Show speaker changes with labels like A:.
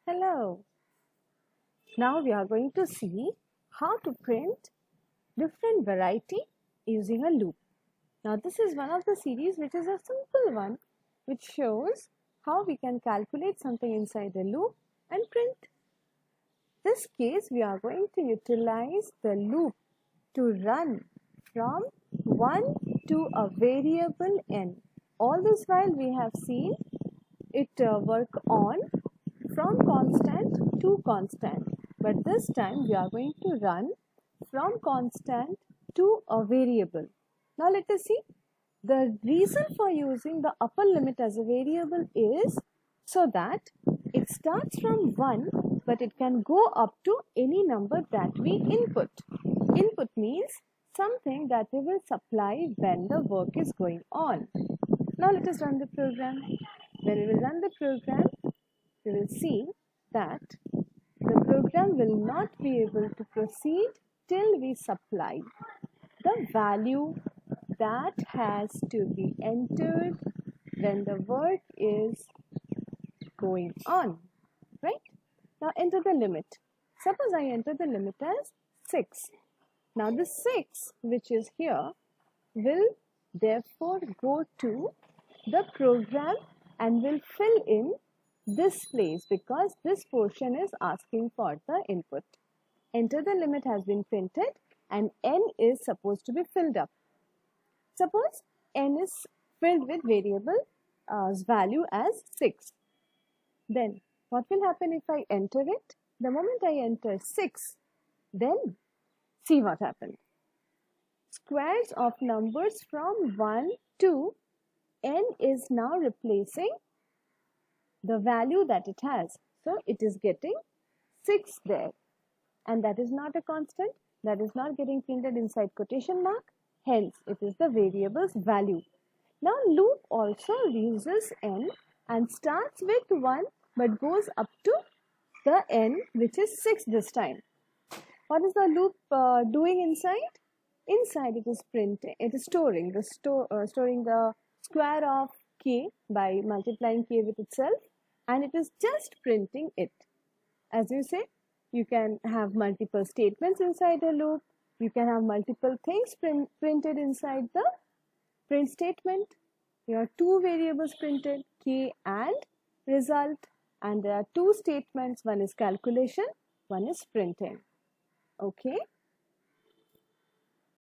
A: Hello. Now we are going to see how to print different variety using a loop. Now this is one of the series which is a simple one which shows how we can calculate something inside a loop and print. This case we are going to utilize the loop to run from 1 to a variable n. All this while we have seen it work on from constant to constant, but this time we are going to run from constant to a variable. Now let us see. The reason for using the upper limit as a variable is so that it starts from 1 but it can go up to any number that we input. Input means something that we will supply when the work is going on. Now let us run the program. When we will run the program, we will see that the program will not be able to proceed till we supply the value that has to be entered when the work is going on, right? Now enter the limit. Suppose I enter the limit as 6. Now the 6 which is here will therefore go to the program and will fill in this place because this portion is asking for the input. Enter the limit has been printed and n is supposed to be filled up. Suppose n is filled with variable value as 6. Then what will happen if I enter it? The moment I enter 6, then see what happened. Squares of numbers from 1 to n is now replacing the value that it has. So it is getting 6 there. And that is not a constant. That is not getting printed inside quotation mark. Hence, it is the variable's value. Now, loop also uses n and starts with 1 but goes up to the n which is 6 this time. What is the loop doing inside? Inside it is printing. It is storing the square of k by multiplying k with itself, and it is just printing it. As you say, you can have multiple statements inside a loop. You can have multiple things printed inside the print statement. There are two variables printed, k and result, and there are two statements. One is calculation, one is printing. Okay.